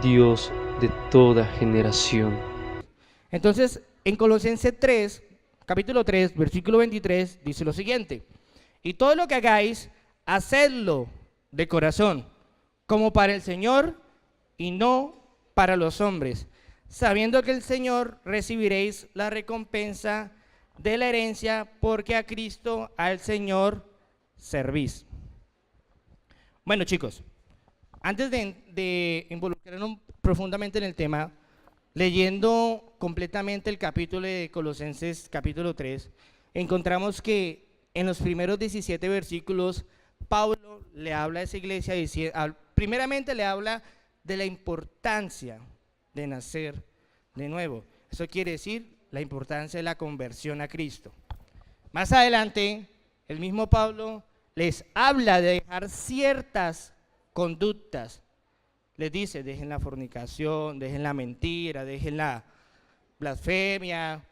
Dios de toda generación. Entonces, en Colosenses 3, capítulo 3, versículo 23, dice lo siguiente: y todo lo que hagáis, hacedlo de corazón, como para el Señor y no para los hombres, sabiendo que el Señor recibiréis la recompensa de la herencia, porque a Cristo, al Señor, servís. Bueno, chicos, antes de involucrarnos profundamente en el tema, leyendo completamente el capítulo de Colosenses, capítulo 3, encontramos que en los primeros 17 versículos, Pablo le habla a esa iglesia, primeramente le habla de la importancia de nacer de nuevo. Eso quiere decir la importancia de la conversión a Cristo. Más adelante, el mismo Pablo les habla de dejar ciertas conductas. Les dice, dejen la fornicación, dejen la mentira, dejen la blasfemia,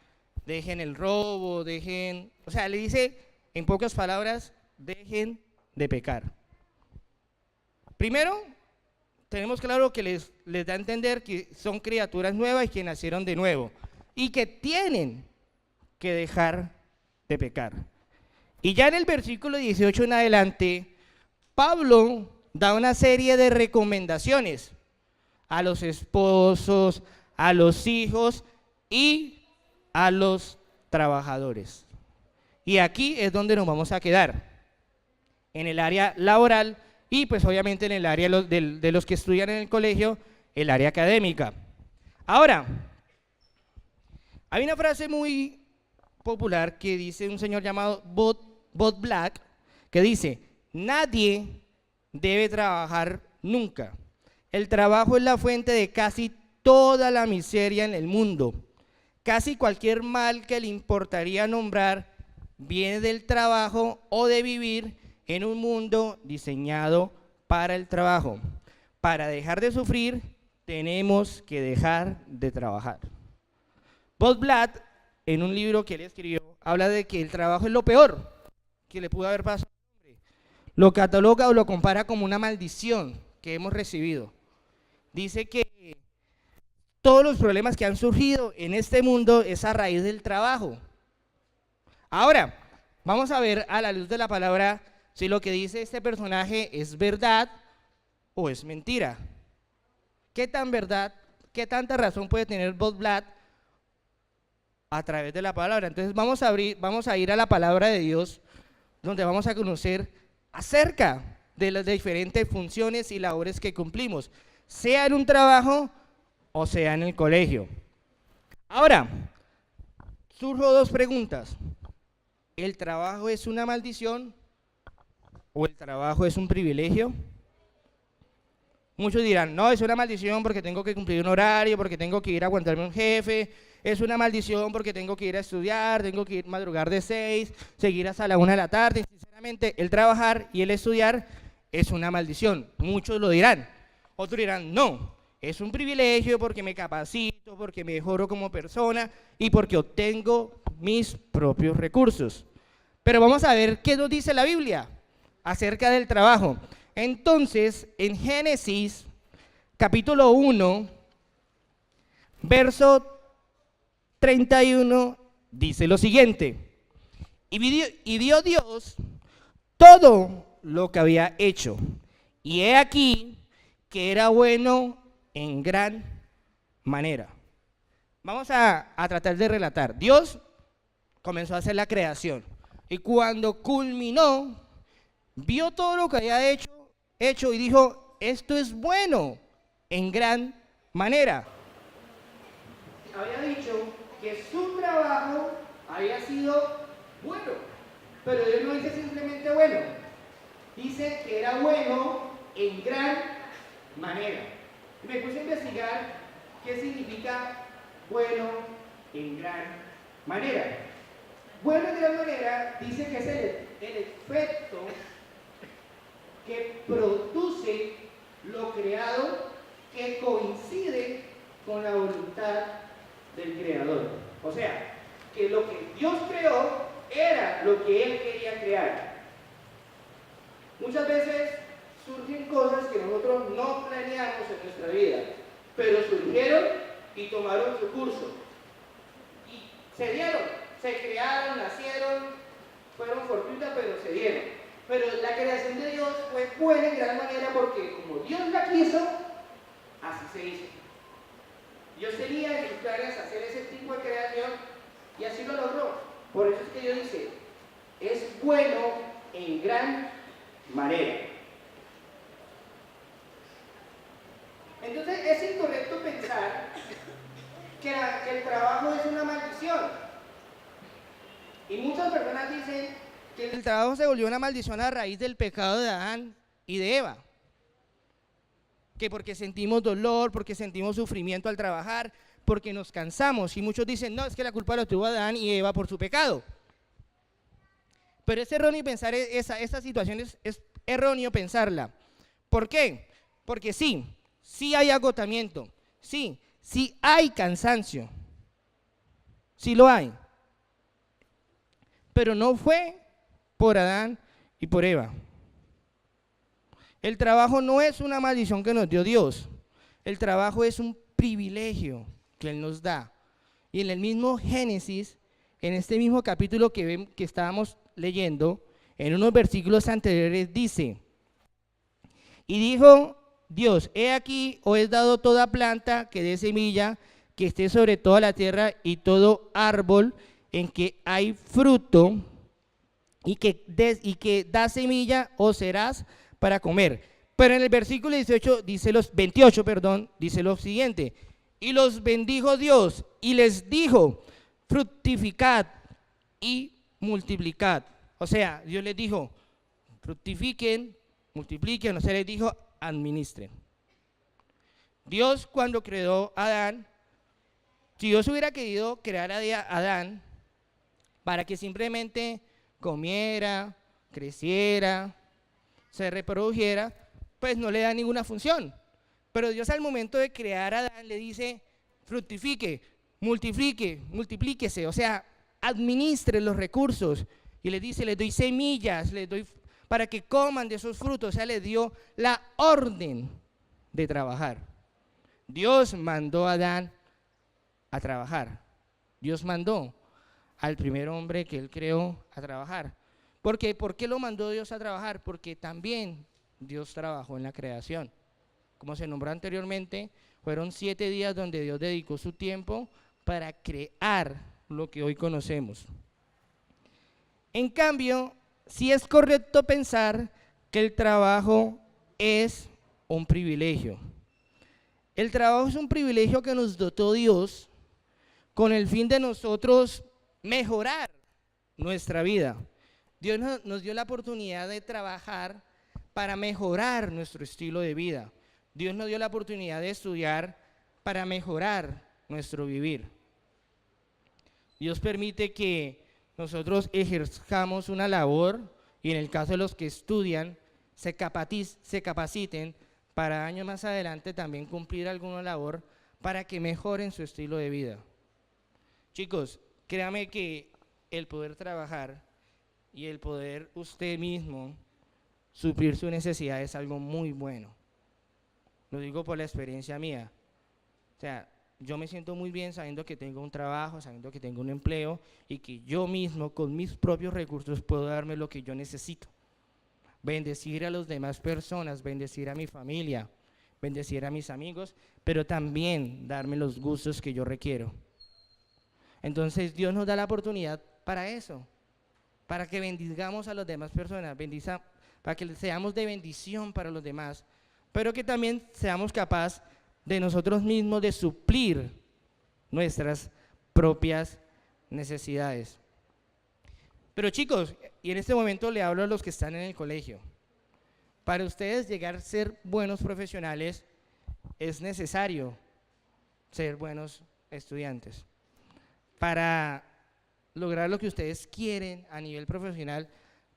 dejen el robo, o sea, le dice en pocas palabras, dejen de pecar. Primero, tenemos claro que les da a entender que son criaturas nuevas y que nacieron de nuevo y que tienen que dejar de pecar. Y ya en el versículo 18 en adelante, Pablo da una serie de recomendaciones a los esposos, a los hijos y a los trabajadores. Y aquí es donde nos vamos a quedar, en el área laboral y pues obviamente en el área de los que estudian en el colegio, el área académica. Ahora, hay una frase muy popular que dice un señor llamado Bob Black, que dice: nadie debe trabajar nunca. El trabajo es la fuente de casi toda la miseria en el mundo. Casi cualquier mal que le importaría nombrar viene del trabajo o de vivir en un mundo diseñado para el trabajo. Para dejar de sufrir, tenemos que dejar de trabajar. Bob Black, en un libro que él escribió, habla de que el trabajo es lo peor que le pudo haber pasado al hombre. Lo cataloga o lo compara como una maldición que hemos recibido. Dice que todos los problemas que han surgido en este mundo es a raíz del trabajo. Ahora, vamos a ver a la luz de la palabra si lo que dice este personaje es verdad o es mentira. ¿Qué tan verdad, qué tanta razón puede tener Bob Black a través de la palabra? Entonces vamos a ir a la palabra de Dios, donde vamos a conocer acerca de las diferentes funciones y labores que cumplimos, sea en un trabajo o sea en el colegio. Ahora, surjo dos preguntas. ¿El trabajo es una maldición o el trabajo es un privilegio? Muchos dirán, no, es una maldición porque tengo que cumplir un horario, porque tengo que ir a aguantarme un jefe, es una maldición porque tengo que ir a estudiar, tengo que ir a madrugar de 6, seguir hasta la 1 de la tarde. Sinceramente, el trabajar y el estudiar es una maldición. Muchos lo dirán. Otros dirán, no, es un privilegio porque me capacito, porque mejoro como persona y porque obtengo mis propios recursos. Pero vamos a ver qué nos dice la Biblia acerca del trabajo. Entonces, en Génesis, capítulo 1, verso 31, dice lo siguiente: y vio Dios todo lo que había hecho, y he aquí que era bueno en gran manera. Vamos a tratar de relatar. Dios comenzó a hacer la creación, y cuando culminó, vio todo lo que había hecho y dijo, esto es bueno en gran manera. Había dicho que su trabajo había sido bueno, pero Dios no dice simplemente bueno, dice que era bueno en gran manera. Y me puse a investigar qué significa bueno en gran manera. Bueno en gran manera dice que es el efecto que produce lo creado, que coincide con la voluntad del creador. O sea, que lo que Dios creó era lo que Él quería crear. Muchas veces surgen cosas que nosotros no planeamos en nuestra vida. pero surgieron y tomaron su curso. Y se dieron, se crearon, nacieron, fueron fortuitas, pero se dieron. Pero la creación de Dios fue buena en gran manera porque como Dios la quiso, así se hizo. Dios tenía en sus planes hacer ese tipo de creación y así lo logró. Por eso es que Dios dice, es bueno en gran manera. Entonces es incorrecto pensar que el trabajo es una maldición. Y muchas personas dicen que el trabajo se volvió una maldición a raíz del pecado de Adán y de Eva. Que porque sentimos dolor, porque sentimos sufrimiento al trabajar, porque nos cansamos. Y muchos dicen, no, es que la culpa la tuvo Adán y Eva por su pecado. Pero es erróneo pensar esa situación, es erróneo pensarla. ¿Por qué? Porque sí hay agotamiento, sí hay cansancio, sí lo hay. Pero no fue por Adán y por Eva. El trabajo no es una maldición que nos dio Dios. El trabajo es un privilegio que Él nos da. Y en el mismo Génesis, en este mismo capítulo que estábamos leyendo, en unos versículos anteriores dice, y dijo Dios, he aquí, os he dado toda planta que dé semilla, que esté sobre toda la tierra, y todo árbol en que hay fruto, y que da semilla, os serás para comer. Pero en el versículo 28 dice 28, dice lo siguiente, y los bendijo Dios, y les dijo, fructificad y multiplicad. O sea, Dios les dijo, fructifiquen, multipliquen, o sea, les dijo, administren. Dios cuando creó a Adán, si Dios hubiera querido crear a Adán para que simplemente comiera, creciera, se reprodujera, pues no le da ninguna función. Pero Dios al momento de crear a Adán le dice, fructifique, multiplíquese, o sea, administre los recursos. Y le dice, les doy semillas, les doy para que coman de esos frutos, o sea, les dio la orden de trabajar. Dios mandó a Adán a trabajar. Dios mandó al primer hombre que Él creó a trabajar. ¿Por qué? ¿Por qué lo mandó Dios a trabajar? Porque también Dios trabajó en la creación. Como se nombró anteriormente, fueron 7 días donde Dios dedicó su tiempo para crear lo que hoy conocemos. En cambio, sí es correcto pensar que el trabajo es un privilegio. El trabajo es un privilegio que nos dotó Dios con el fin de nosotros mejorar nuestra vida. Dios nos dio la oportunidad de trabajar para mejorar nuestro estilo de vida. Dios nos dio la oportunidad de estudiar para mejorar nuestro vivir. Dios permite que nosotros ejerzamos una labor y en el caso de los que estudian, se capaciten para años más adelante también cumplir alguna labor para que mejoren su estilo de vida. Chicos, créame que el poder trabajar y el poder usted mismo suplir su necesidad es algo muy bueno. Lo digo por la experiencia mía. O sea, yo me siento muy bien sabiendo que tengo un trabajo, sabiendo que tengo un empleo y que yo mismo con mis propios recursos puedo darme lo que yo necesito. Bendecir a las demás personas, bendecir a mi familia, bendecir a mis amigos, pero también darme los gustos que yo requiero. Entonces Dios nos da la oportunidad para eso, para que bendigamos a las demás personas, para que seamos de bendición para los demás, pero que también seamos capaces de nosotros mismos de suplir nuestras propias necesidades. Pero chicos, y en este momento le hablo a los que están en el colegio, para ustedes llegar a ser buenos profesionales es necesario ser buenos estudiantes. Para lograr lo que ustedes quieren a nivel profesional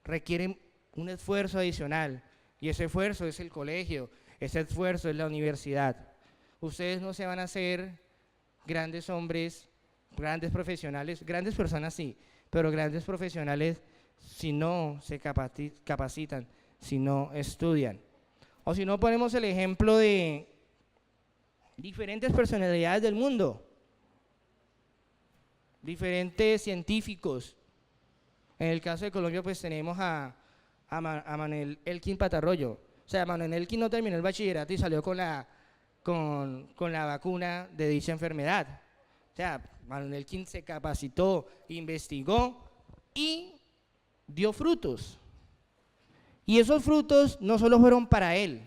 requieren un esfuerzo adicional y ese esfuerzo es el colegio, ese esfuerzo es la universidad. Ustedes no se van a hacer grandes hombres, grandes profesionales, grandes personas sí, pero grandes profesionales si no se capacitan, si no estudian. O si no ponemos el ejemplo de diferentes personalidades del mundo, diferentes científicos. En el caso de Colombia, pues tenemos a Manuel Elkin Patarroyo. O sea, Manuel Elkin no terminó el bachillerato y salió con la vacuna de dicha enfermedad. O sea, Manuel Elkin se capacitó, investigó y dio frutos. Y esos frutos no solo fueron para él,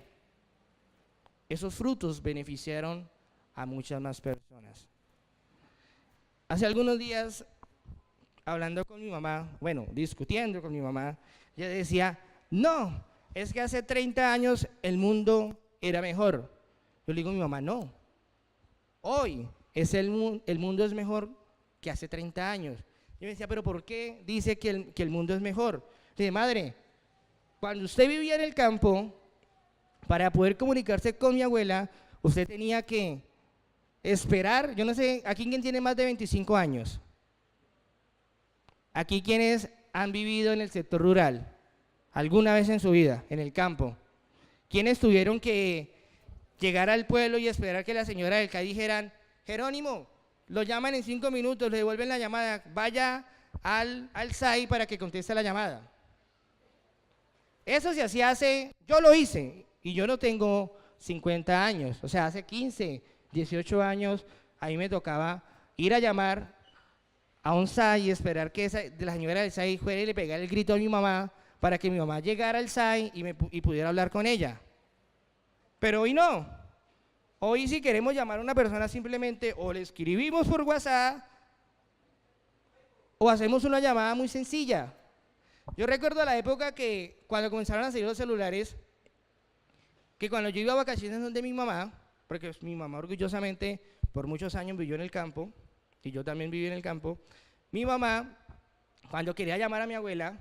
esos frutos beneficiaron a muchas más personas. Hace algunos días, hablando con mi mamá, bueno, discutiendo con mi mamá, ella decía, no, es que hace 30 años el mundo era mejor. Yo le digo a mi mamá, no, hoy el mundo es mejor que hace 30 años. Y me decía, pero ¿por qué dice que el mundo es mejor? Le dije, madre, cuando usted vivía en el campo, para poder comunicarse con mi abuela, usted tenía que esperar, yo no sé, ¿aquí quién tiene más de 25 años? Aquí quienes han vivido en el sector rural, alguna vez en su vida, en el campo, quienes tuvieron que llegar al pueblo y esperar que la señora del CAI dijeran, Jerónimo, lo llaman en 5 minutos, le devuelven la llamada, vaya al SAI para que conteste la llamada. Eso se hacía yo lo hice, y yo no tengo 50 años, o sea, hace 15, 18 años, a mí me tocaba ir a llamar a un SAI y esperar que la señora del SAI fuera y le pegara el grito a mi mamá para que mi mamá llegara al SAI y pudiera hablar con ella. Pero hoy no. Hoy si queremos llamar a una persona simplemente o le escribimos por WhatsApp o hacemos una llamada muy sencilla. Yo recuerdo la época que cuando comenzaron a salir los celulares, que cuando yo iba a vacaciones donde mi mamá, porque mi mamá orgullosamente por muchos años vivió en el campo, y yo también viví en el campo, mi mamá, cuando quería llamar a mi abuela,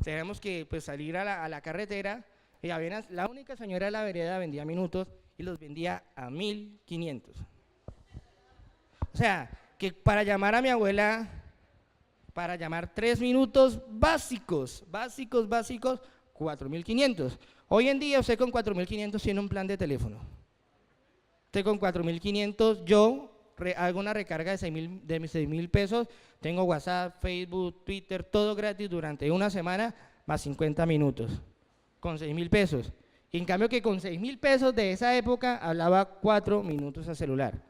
teníamos que pues, salir a la carretera, y la única señora de la vereda vendía minutos, y los vendía a 1.500. O sea, que para llamar a mi abuela, para llamar 3 minutos básicos, 4.500. Hoy en día usted con 4.500 tiene un plan de teléfono. Usted con 4.500, yo hago una recarga de 6.000 pesos, tengo WhatsApp, Facebook, Twitter, todo gratis durante una semana, más 50 minutos, con 6.000 pesos. Y en cambio que con 6.000 pesos de esa época hablaba 4 minutos al celular.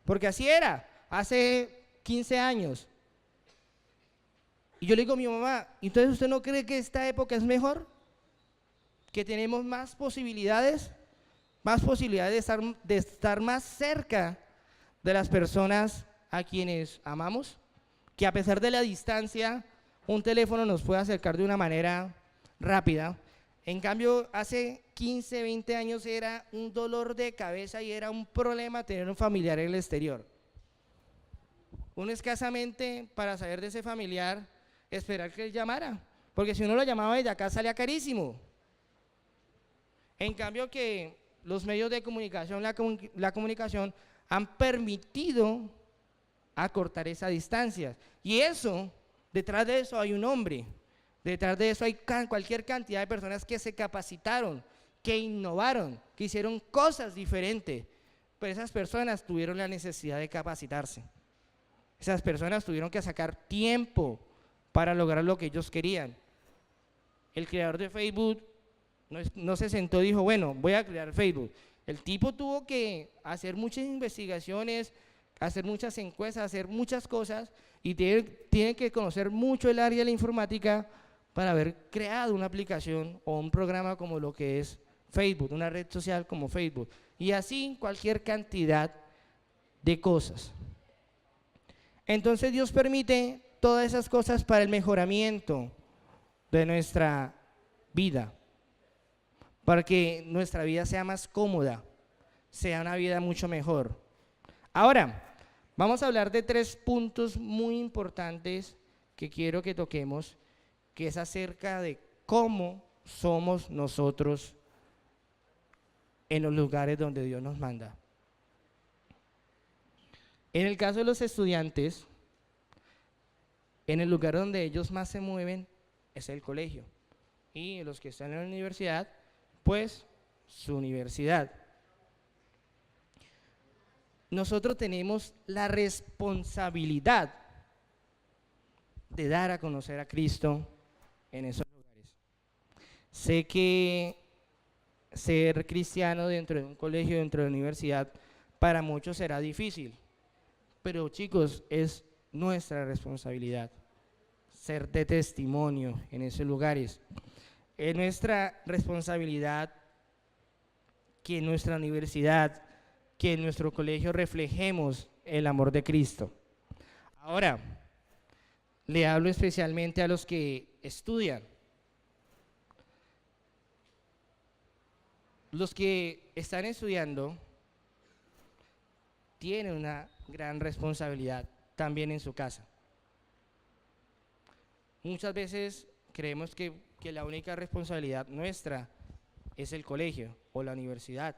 Porque así era, hace 15 años. Y yo le digo a mi mamá, ¿entonces usted no cree que esta época es mejor? ¿Que tenemos más posibilidades? Más posibilidades de estar más cerca de las personas a quienes amamos, que a pesar de la distancia, un teléfono nos puede acercar de una manera rápida. En cambio, hace 15, 20 años era un dolor de cabeza y era un problema tener un familiar en el exterior. Uno escasamente, para saber de ese familiar, esperar que él llamara, porque si uno lo llamaba desde acá salía carísimo. En cambio que los medios de comunicación, la comunicación, han permitido acortar esa distancia. Y eso, detrás de eso hay un hombre, detrás de eso hay cualquier cantidad de personas que se capacitaron, que innovaron, que hicieron cosas diferentes. Pero esas personas tuvieron la necesidad de capacitarse. Esas personas tuvieron que sacar tiempo para lograr lo que ellos querían. El creador de Facebook no se sentó y dijo, bueno, voy a crear Facebook. El tipo tuvo que hacer muchas investigaciones, hacer muchas encuestas, hacer muchas cosas y tiene que conocer mucho el área de la informática para haber creado una aplicación o un programa como lo que es Facebook, una red social como Facebook. Y así cualquier cantidad de cosas. Entonces Dios permite todas esas cosas para el mejoramiento de nuestra vida, para que nuestra vida sea más cómoda, sea una vida mucho mejor. Ahora, vamos a hablar de 3 puntos muy importantes que quiero que toquemos, que es acerca de cómo somos nosotros en los lugares donde Dios nos manda. En el caso de los estudiantes, en el lugar donde ellos más se mueven es el colegio. Y los que están en la universidad, pues su universidad. nosotros tenemos la responsabilidad de dar a conocer a Cristo en esos lugares. Sé que ser cristiano dentro de un colegio, dentro de la universidad, para muchos será difícil, pero chicos, es nuestra responsabilidad ser de testimonio en esos lugares. Es nuestra responsabilidad que en nuestra universidad, que en nuestro colegio reflejemos el amor de Cristo. Ahora, le hablo especialmente a los que estudian. Los que están estudiando tienen una gran responsabilidad también en su casa. Muchas veces creemos que la única responsabilidad nuestra es el colegio o la universidad,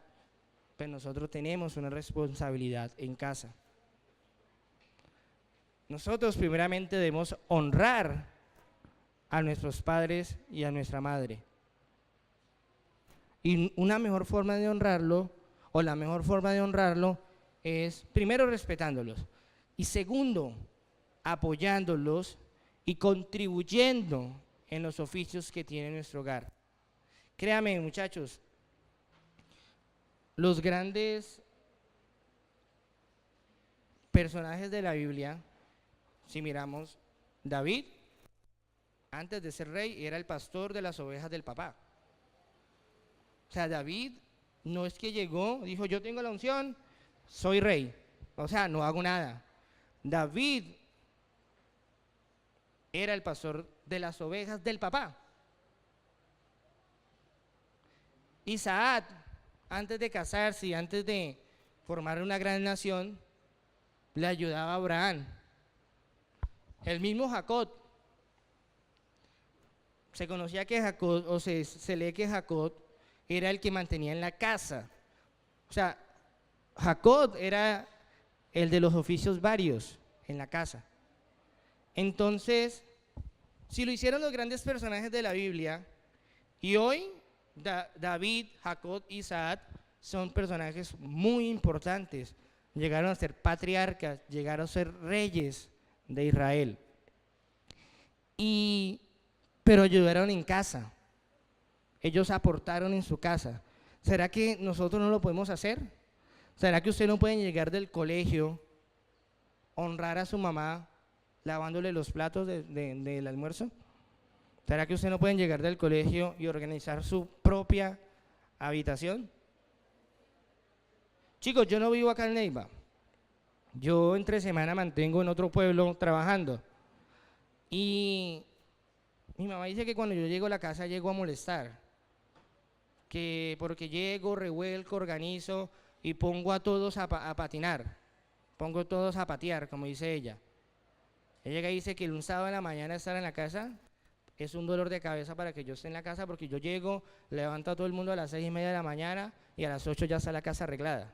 pero nosotros tenemos una responsabilidad en casa. Nosotros primeramente debemos honrar a nuestros padres y a nuestra madre. Y una mejor forma de honrarlo, o la mejor forma de honrarlo, es primero respetándolos y segundo, apoyándolos y contribuyendo en los oficios que tiene nuestro hogar. Créame, muchachos, los grandes personajes de la Biblia, si miramos, David, antes de ser rey, era el pastor de las ovejas del papá. O sea, David no es que llegó, dijo, yo tengo la unción, soy rey. O sea, no hago nada. David era el pastor de las ovejas del papá. Isaac, antes de casarse y antes de formar una gran nación, le ayudaba a Abraham. El mismo Jacob, se conocía que Jacob, o se lee que Jacob era el que mantenía en la casa. O sea, Jacob era el de los oficios varios en la casa. Entonces, si lo hicieron los grandes personajes de la Biblia, y hoy David, Jacob, Isaac son personajes muy importantes, llegaron a ser patriarcas, llegaron a ser reyes de Israel, pero ayudaron en casa, ellos aportaron en su casa. ¿Será que nosotros no lo podemos hacer? ¿Será que usted no puede llegar del colegio, honrar a su mamá lavándole los platos del almuerzo? ¿Será que usted no puede llegar del colegio y organizar su propia habitación? Chicos, yo no vivo acá en Neiva. Yo entre semana mantengo en otro pueblo trabajando. Y mi mamá dice que cuando yo llego a la casa llego a molestar. Que porque llego, revuelco, organizo y pongo a todos a patinar. Pongo a todos a patear, como dice ella. Ella dice que un sábado en la mañana estar en la casa es un dolor de cabeza para que yo esté en la casa, porque yo llego, levanto a todo el mundo a las 6:30 de la mañana y a las 8 ya está la casa arreglada.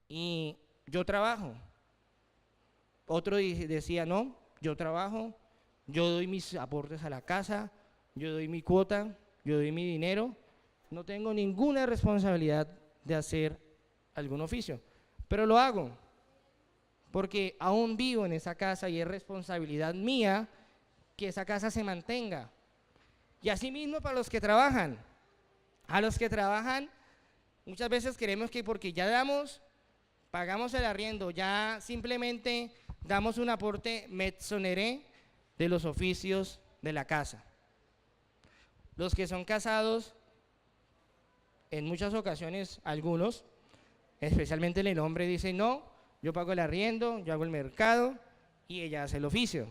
Y yo trabajo. Otro decía, no, yo trabajo, yo doy mis aportes a la casa, yo doy mi cuota, yo doy mi dinero, no tengo ninguna responsabilidad de hacer algún oficio, pero lo hago, porque aún vivo en esa casa y es responsabilidad mía que esa casa se mantenga. Y así mismo para los que trabajan, a los que trabajan, muchas veces queremos que porque ya pagamos el arriendo, ya simplemente damos un aporte metsoneré de los oficios de la casa. Los que son casados, en muchas ocasiones, algunos, especialmente el hombre, dicen, no, yo pago el arriendo, yo hago el mercado y ella hace el oficio,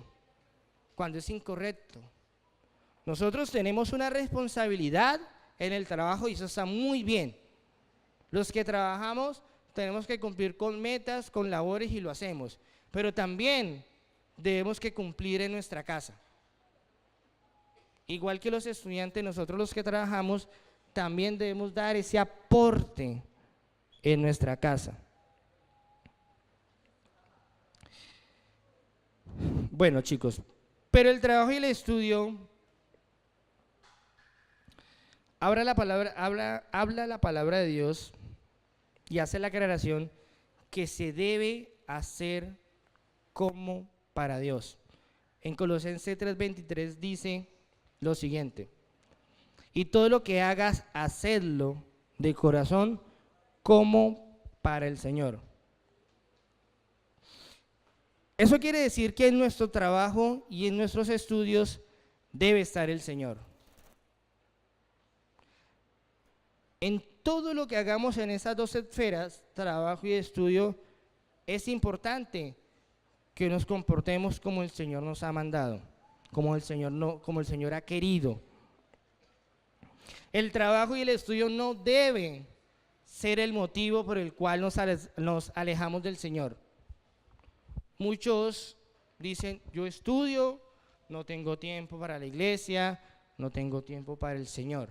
cuando es incorrecto. Nosotros tenemos una responsabilidad en el trabajo y eso está muy bien. Los que trabajamos tenemos que cumplir con metas, con labores y lo hacemos, pero también debemos que cumplir en nuestra casa. Igual que los estudiantes, nosotros los que trabajamos también debemos dar ese aporte en nuestra casa. Bueno, chicos, pero el trabajo y el estudio, habla la palabra de Dios y hace la aclaración que se debe hacer como para Dios. En Colosenses 3:23 dice lo siguiente: y todo lo que hagas, hacedlo de corazón como para el Señor. Eso quiere decir que en nuestro trabajo y en nuestros estudios debe estar el Señor. En todo lo que hagamos en esas dos esferas, trabajo y estudio, es importante que nos comportemos como el Señor nos ha mandado, como el Señor ha querido. El trabajo y el estudio no deben ser el motivo por el cual nos alejamos del Señor. Muchos dicen, yo estudio, no tengo tiempo para la iglesia, no tengo tiempo para el Señor.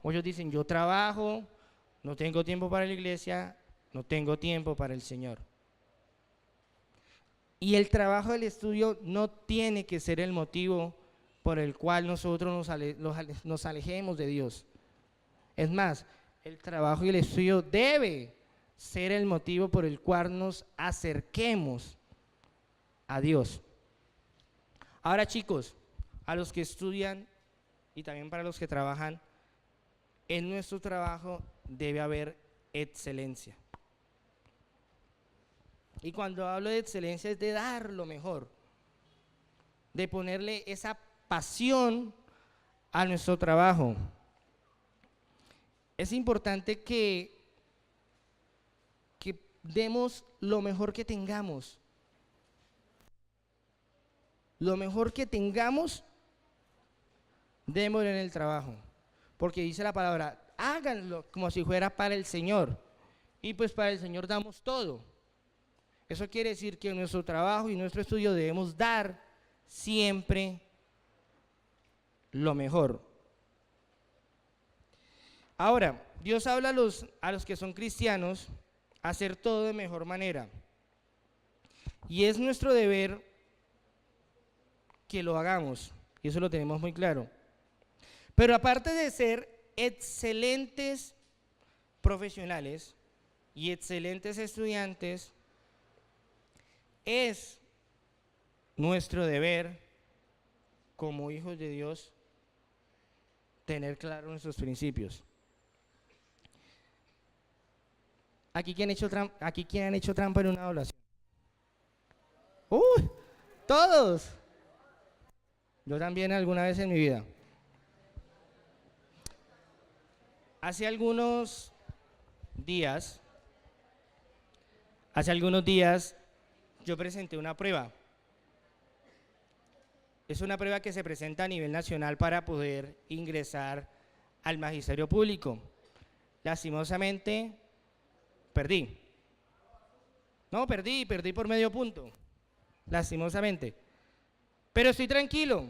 Muchos dicen, yo trabajo, no tengo tiempo para la iglesia, no tengo tiempo para el Señor. Y el trabajo del estudio no tiene que ser el motivo por el cual nosotros nos alejemos de Dios. Es más, el trabajo y el estudio debe ser el motivo por el cual nos acerquemos a Dios. Ahora, chicos, a los que estudian y también para los que trabajan, en nuestro trabajo debe haber excelencia. Y cuando hablo de excelencia es de dar lo mejor, de ponerle esa pasión a nuestro trabajo. Es importante que demos lo mejor que tengamos. Lo mejor que tengamos, démoslo en el trabajo. Porque dice la palabra, háganlo como si fuera para el Señor. Y pues para el Señor damos todo. Eso quiere decir que en nuestro trabajo y nuestro estudio debemos dar siempre lo mejor. Ahora, Dios habla a los que son cristianos a hacer todo de mejor manera. Y es nuestro deber que lo hagamos. Y eso lo tenemos muy claro. Pero aparte de ser excelentes profesionales y excelentes estudiantes, es nuestro deber como hijos de Dios tener claros nuestros principios. Aquí quién han hecho trampa en una oración. Todos. Yo también alguna vez en mi vida. Hace algunos días yo presenté una prueba. Es una prueba que se presenta a nivel nacional para poder ingresar al magisterio público. Lastimosamente, perdí. No, perdí por medio punto. Lastimosamente. Pero estoy tranquilo.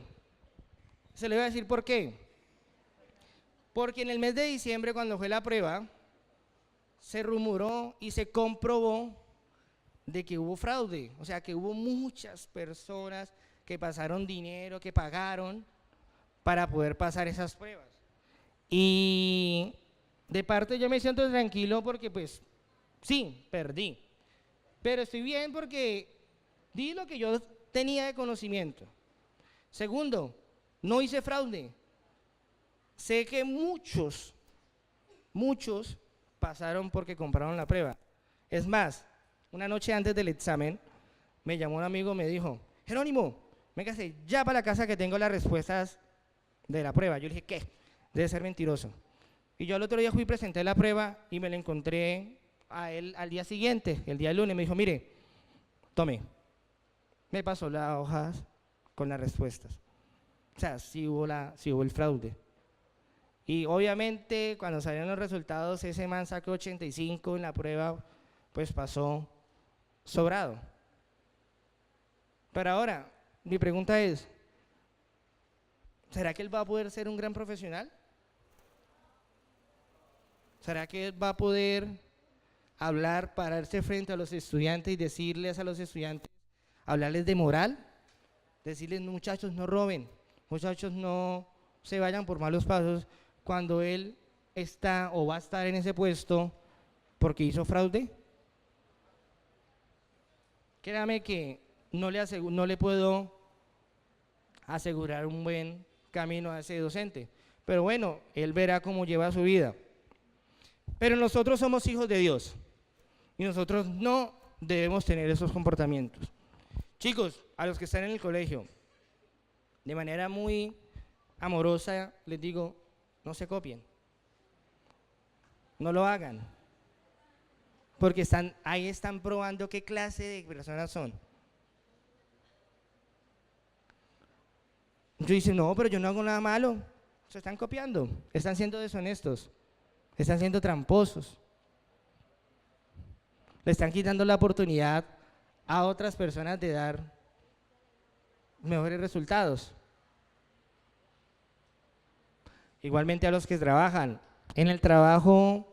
Se le voy a decir por qué. Porque en el mes de diciembre, cuando fue la prueba, se rumoró y se comprobó de que hubo fraude. O sea, que hubo muchas personas que pasaron dinero, que pagaron para poder pasar esas pruebas. Y de parte yo me siento tranquilo porque pues, sí, perdí. Pero estoy bien porque di lo que yo tenía de conocimiento. Segundo, no hice fraude. Sé que muchos pasaron porque compraron la prueba. Es más, una noche antes del examen, me llamó un amigo y me dijo, Jerónimo, véngase ya para la casa que tengo las respuestas de la prueba. Yo le dije, ¿qué? Debe ser mentiroso. Y yo al otro día fui y presenté la prueba y me la encontré a él al día siguiente, el día lunes. Me dijo, mire, tome. Me pasó las hojas con las respuestas. O sea, sí hubo el fraude. Y obviamente cuando salieron los resultados, ese man sacó 85 en la prueba, pues pasó sobrado. Pero ahora, mi pregunta es, ¿será que él va a poder ser un gran profesional? ¿Será que él va a poder hablar, pararse frente a los estudiantes y decirles a los estudiantes, hablarles de moral? Decirles, muchachos, no roben, muchachos, no se vayan por malos pasos, cuando él está o va a estar en ese puesto porque hizo fraude? Créame que no le puedo asegurar un buen camino a ese docente. Pero bueno, él verá cómo lleva su vida. Pero nosotros somos hijos de Dios y nosotros no debemos tener esos comportamientos. Chicos, a los que están en el colegio, de manera muy amorosa les digo, no se copien, no lo hagan, porque ahí están probando qué clase de personas son. Yo dice, no, pero yo no hago nada malo. Se están copiando, están siendo deshonestos, están siendo tramposos. Le están quitando la oportunidad a otras personas de dar mejores resultados. Igualmente a los que trabajan. En el trabajo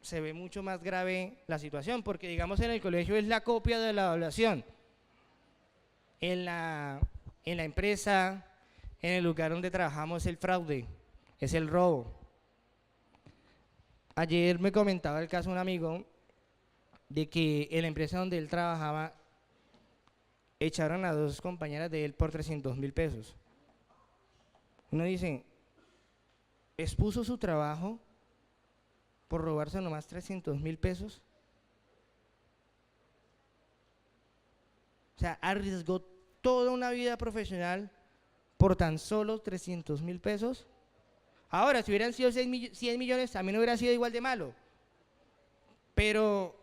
se ve mucho más grave la situación, porque digamos en el colegio es la copia de la evaluación. En la empresa, en el lugar donde trabajamos, es el fraude, es el robo. Ayer me comentaba el caso de un amigo de que en la empresa donde él trabajaba echaron a 2 compañeras de él por 300.000 pesos. Uno dice, expuso su trabajo por robarse nomás 300.000 pesos. O sea, arriesgó toda una vida profesional por tan solo 300.000 pesos. Ahora, si hubieran sido 100 millones, también hubiera sido igual de malo. Pero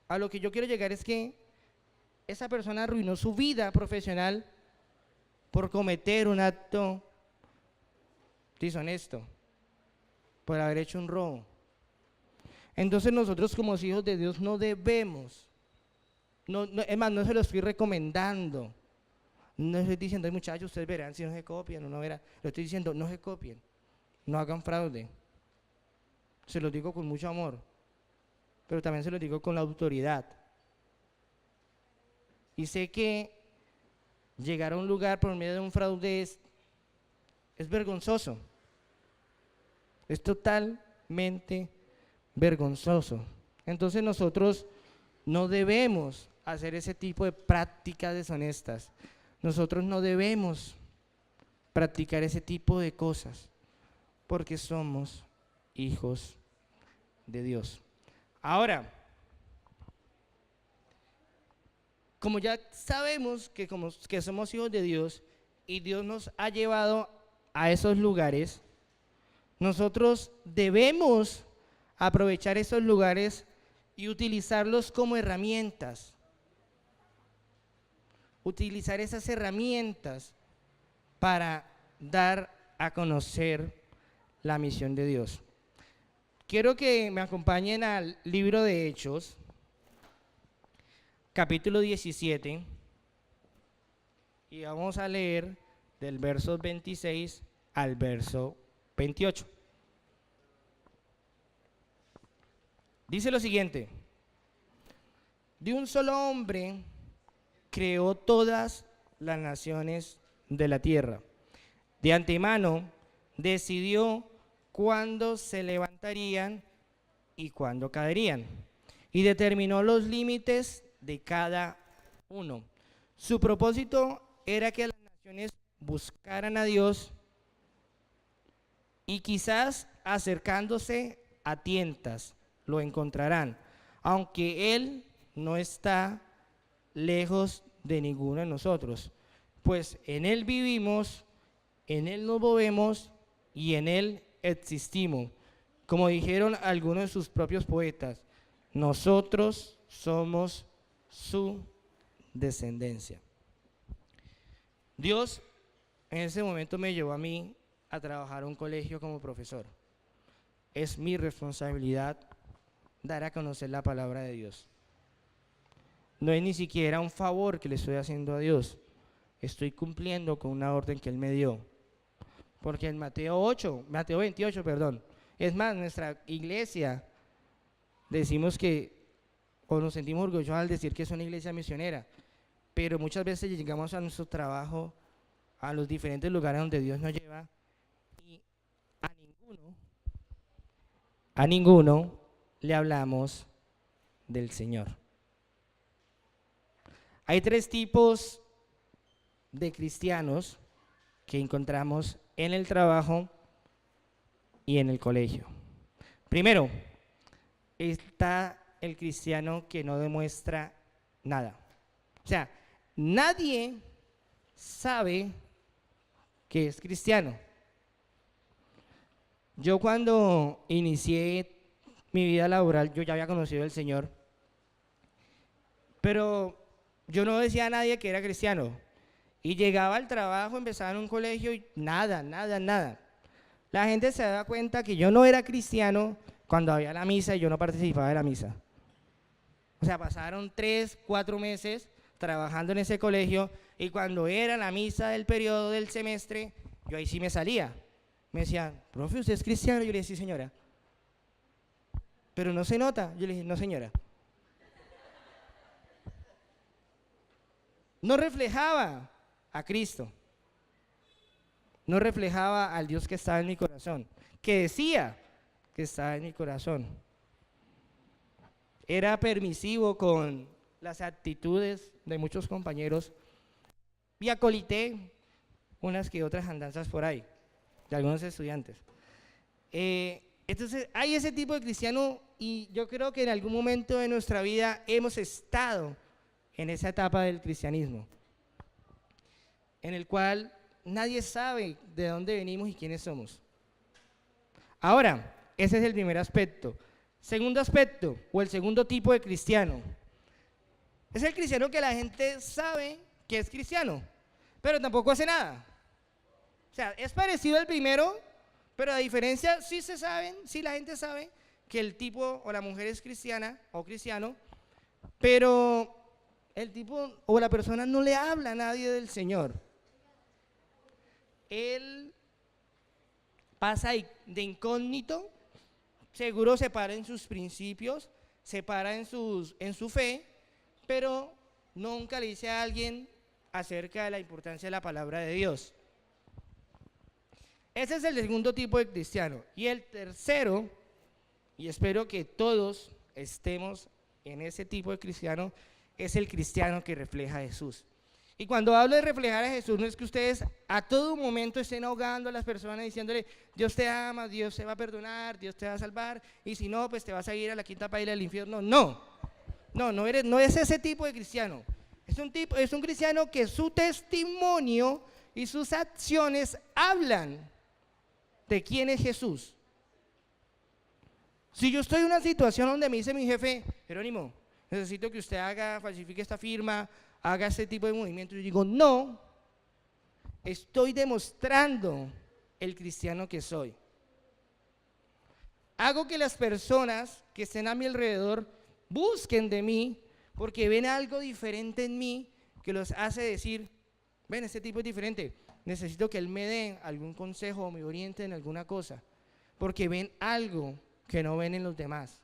a lo que yo quiero llegar es que esa persona arruinó su vida profesional por cometer un acto deshonesto, por haber hecho un robo. Entonces nosotros como hijos de Dios no debemos, es más, no se lo estoy recomendando, no estoy diciendo, muchachos, ustedes verán si no se copian o no verán, lo estoy diciendo, no se copien, no hagan fraude. Se los digo con mucho amor, pero también se los digo con la autoridad. Y sé que llegar a un lugar por medio de un fraude es vergonzoso, es totalmente vergonzoso. Entonces nosotros no debemos hacer ese tipo de prácticas deshonestas, nosotros no debemos practicar ese tipo de cosas, porque somos hijos de Dios. Ahora, como ya sabemos que somos hijos de Dios y Dios nos ha llevado a esos lugares, nosotros debemos aprovechar esos lugares y utilizarlos como herramientas. Utilizar esas herramientas para dar a conocer la misión de Dios. Quiero que me acompañen al libro de Hechos, capítulo 17, y vamos a leer del verso 26 al verso 28. Dice lo siguiente: de un solo hombre creó todas las naciones de la tierra. De antemano decidió cuándo se levantarían y cuándo caerían, y determinó los límites de cada uno. Su propósito era que las naciones buscaran a Dios y quizás acercándose a tientas lo encontrarán, aunque Él no está lejos de ninguno de nosotros, pues en Él vivimos, en Él nos movemos y en Él existimos. Como dijeron algunos de sus propios poetas, nosotros somos su descendencia. Dios en ese momento me llevó a mí a trabajar en un colegio como profesor. Es mi responsabilidad dar a conocer la palabra de Dios. No es ni siquiera un favor que le estoy haciendo a Dios. Estoy cumpliendo con una orden que Él me dio. Porque en Mateo 28, es más, nuestra iglesia decimos que, o nos sentimos orgullosos al decir que es una iglesia misionera, pero muchas veces llegamos a nuestro trabajo, a los diferentes lugares donde Dios nos lleva, y a ninguno le hablamos del Señor. Hay tres tipos de cristianos que encontramos en el trabajo y en el colegio. Primero, está el cristiano que no demuestra nada. O sea, nadie sabe que es cristiano. Yo cuando inicié mi vida laboral, yo ya había conocido al Señor, pero yo no decía a nadie que era cristiano. Y llegaba al trabajo, empezaba en un colegio y nada. La gente se daba cuenta que yo no era cristiano cuando había la misa y yo no participaba de la misa. O sea, pasaron 3, 4 meses trabajando en ese colegio y cuando era la misa del periodo del semestre, yo ahí sí me salía. Me decían, profe, ¿usted es cristiano? Yo le dije, sí, señora. Pero no se nota. Yo le dije, no, señora. No reflejaba a Cristo. No reflejaba al Dios que estaba en mi corazón, que decía que estaba en mi corazón. Era permisivo con las actitudes de muchos compañeros y acolité unas que otras andanzas por ahí, de algunos estudiantes. Entonces, hay ese tipo de cristiano y yo creo que en algún momento de nuestra vida hemos estado en esa etapa del cristianismo, en el cual nadie sabe de dónde venimos y quiénes somos. Ahora, ese es el primer aspecto. Segundo aspecto, o el segundo tipo de cristiano, es el cristiano que la gente sabe que es cristiano, pero tampoco hace nada. O sea, es parecido al primero, pero a diferencia, sí la gente sabe que el tipo o la mujer es cristiana o cristiano, pero el tipo o la persona no le habla a nadie del Señor. Él pasa de incógnito, seguro se para en sus principios, se para en su fe, pero nunca le dice a alguien acerca de la importancia de la palabra de Dios. Ese es el segundo tipo de cristiano. Y el tercero, y espero que todos estemos en ese tipo de cristiano, es el cristiano que refleja a Jesús. Y cuando hablo de reflejar a Jesús, no es que ustedes a todo momento estén ahogando a las personas diciéndole, Dios te ama, Dios te va a perdonar, Dios te va a salvar, y si no, pues te vas a ir a la quinta paila del infierno. No es ese tipo de cristiano. Es un cristiano que su testimonio y sus acciones hablan de quién es Jesús. Si yo estoy en una situación donde me dice mi jefe, Jerónimo, necesito que usted falsifique esta firma, haga este tipo de movimientos, yo digo, no, estoy demostrando el cristiano que soy. Hago que las personas que estén a mi alrededor busquen de mí porque ven algo diferente en mí que los hace decir, ven, este tipo es diferente, necesito que él me dé algún consejo o me oriente en alguna cosa, porque ven algo que no ven en los demás.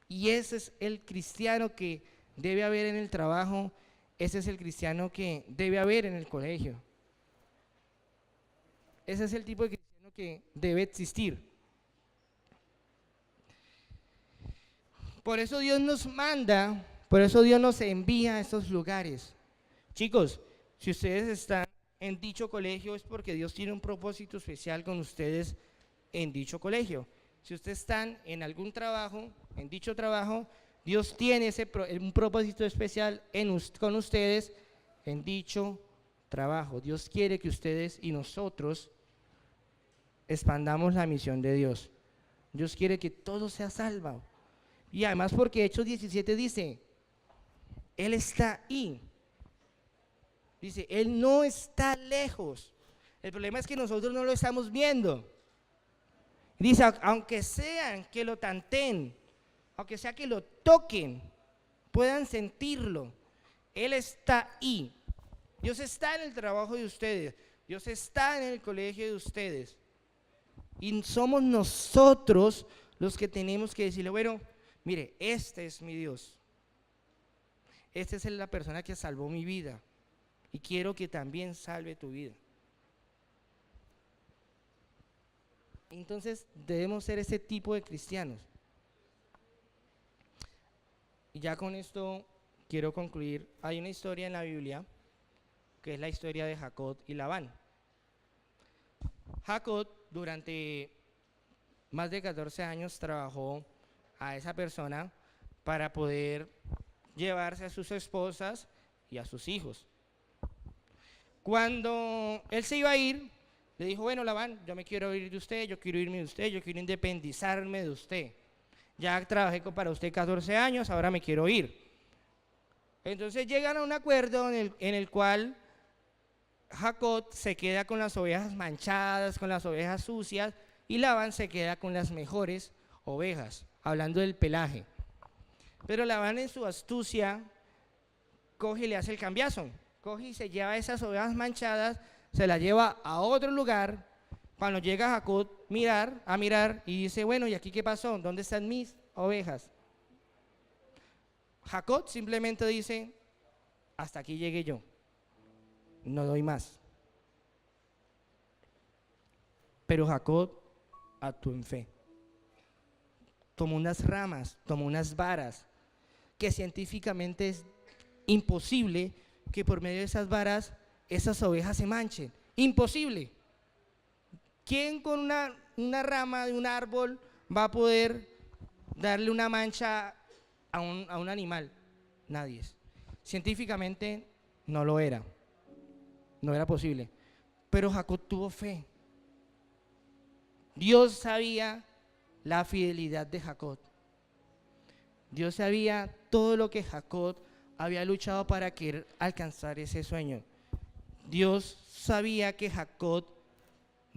Y ese es el cristiano que debe haber en el trabajo, ese es el cristiano que debe haber en el colegio. Ese es el tipo de cristiano que debe existir. Por eso Dios nos manda, por eso Dios nos envía a estos lugares. Chicos, si ustedes están en dicho colegio es porque Dios tiene un propósito especial con ustedes en dicho colegio. Si ustedes están en algún trabajo, en dicho trabajo, Dios tiene un propósito especial con ustedes en dicho trabajo. Dios quiere que ustedes y nosotros expandamos la misión de Dios. Dios quiere que todo sea salvo. Y además porque Hechos 17 dice, Él está ahí. Dice, Él no está lejos. El problema es que nosotros no lo estamos viendo. Dice, aunque sean que lo tanteen, aunque sea que lo toquen, puedan sentirlo, Él está ahí. Dios está en el trabajo de ustedes, Dios está en el colegio de ustedes. Y somos nosotros los que tenemos que decirle, bueno, mire, este es mi Dios. Esta es la persona que salvó mi vida y quiero que también salve tu vida. Entonces debemos ser ese tipo de cristianos. Y ya con esto quiero concluir. Hay una historia en la Biblia, que es la historia de Jacob y Labán. Jacob durante más de 14 años trabajó a esa persona para poder llevarse a sus esposas y a sus hijos. Cuando él se iba a ir, le dijo, bueno, Labán, yo me quiero ir de usted, yo quiero irme de usted, yo quiero independizarme de usted. Ya trabajé para usted 14 años, ahora me quiero ir. Entonces llegan a un acuerdo en el cual Jacob se queda con las ovejas manchadas, con las ovejas sucias, y Labán se queda con las mejores ovejas, hablando del pelaje. Pero Labán en su astucia coge y le hace el cambiazo, coge y se lleva esas ovejas manchadas, se las lleva a otro lugar. Cuando llega Jacob a mirar y dice, bueno, ¿y aquí qué pasó? ¿Dónde están mis ovejas? Jacob simplemente dice, hasta aquí llegué yo, no doy más. Pero Jacob actuó en fe. Tomó unas ramas, tomó unas varas, que científicamente es imposible que por medio de esas varas esas ovejas se manchen. Imposible. ¿Quién con una rama de un árbol va a poder darle una mancha a un animal? Nadie. Científicamente no lo era. No era posible. Pero Jacob tuvo fe. Dios sabía la fidelidad de Jacob. Dios sabía todo lo que Jacob había luchado para querer alcanzar ese sueño. Dios sabía que Jacob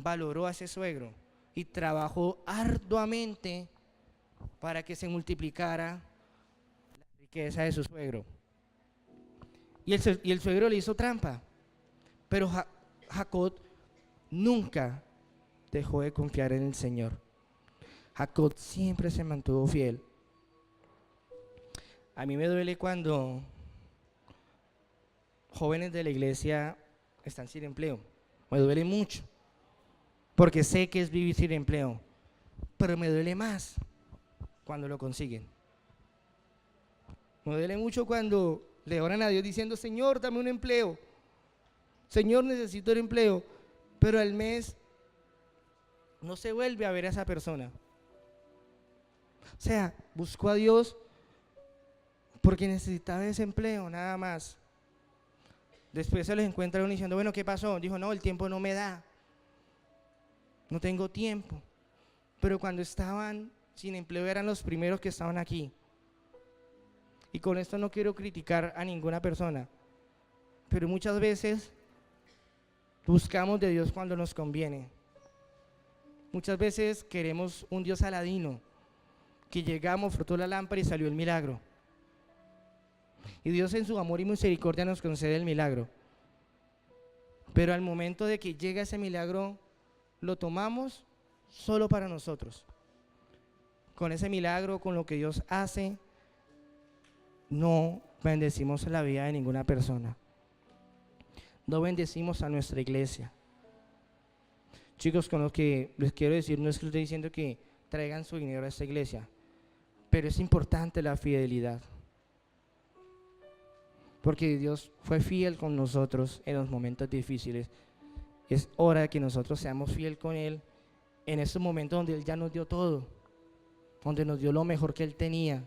valoró a ese suegro y trabajó arduamente para que se multiplicara la riqueza de su suegro. Y el suegro le hizo trampa, pero Jacob nunca dejó de confiar en el Señor. Jacob siempre se mantuvo fiel. A mí me duele cuando jóvenes de la iglesia están sin empleo. Me duele mucho, porque sé que es vivir sin empleo, pero me duele más cuando lo consiguen. Me duele mucho cuando le oran a Dios diciendo, Señor, dame un empleo. Señor, necesito un empleo. Pero al mes no se vuelve a ver a esa persona. O sea, buscó a Dios porque necesitaba ese empleo, nada más. Después se los encuentra uno diciendo, bueno, ¿qué pasó? Dijo, no, el tiempo no me da. No tengo tiempo. Pero cuando estaban sin empleo eran los primeros que estaban aquí. Y con esto no quiero criticar a ninguna persona, pero muchas veces buscamos de Dios cuando nos conviene. Muchas veces queremos un Dios aladino, que llegamos, frotó la lámpara y salió el milagro. Y Dios en su amor y misericordia nos concede el milagro. Pero al momento de que llega ese milagro, lo tomamos solo para nosotros. Con ese milagro, con lo que Dios hace, no bendecimos la vida de ninguna persona. No bendecimos a nuestra iglesia. Chicos, con lo que les quiero decir, no es que estoy diciendo que traigan su dinero a esta iglesia, pero es importante la fidelidad. Porque Dios fue fiel con nosotros en los momentos difíciles. Es hora de que nosotros seamos fieles con Él en esos momentos donde Él ya nos dio todo, donde nos dio lo mejor que Él tenía.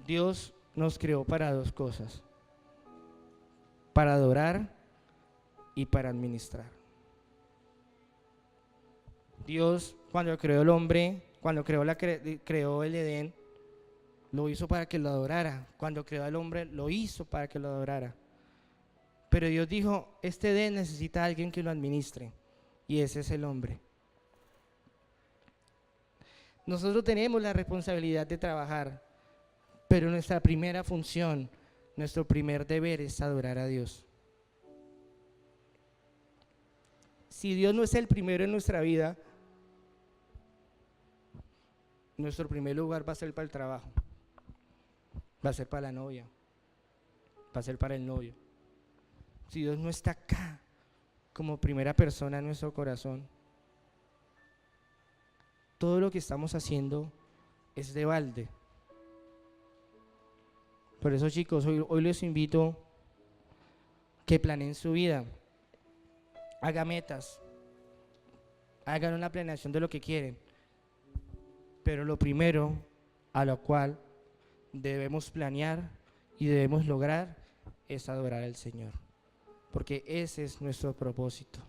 Dios nos creó para dos cosas: para adorar y para administrar. Dios, cuando creó el hombre, cuando creó el Edén, lo hizo para que lo adorara. Cuando creó al hombre, lo hizo para que lo adorara. Pero Dios dijo, este Edén necesita a alguien que lo administre, y ese es el hombre. Nosotros tenemos la responsabilidad de trabajar, pero nuestra primera función, nuestro primer deber es adorar a Dios. Si Dios no es el primero en nuestra vida, nuestro primer lugar va a ser para el trabajo, va a ser para la novia, va a ser para el novio. Si Dios no está acá como primera persona en nuestro corazón, todo lo que estamos haciendo es de balde. Por eso, chicos, hoy les invito que planeen su vida, hagan metas, hagan una planeación de lo que quieren, pero lo primero a lo cual debemos planear y debemos lograr es adorar al Señor, porque ese es nuestro propósito,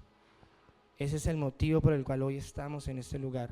ese es el motivo por el cual hoy estamos en este lugar.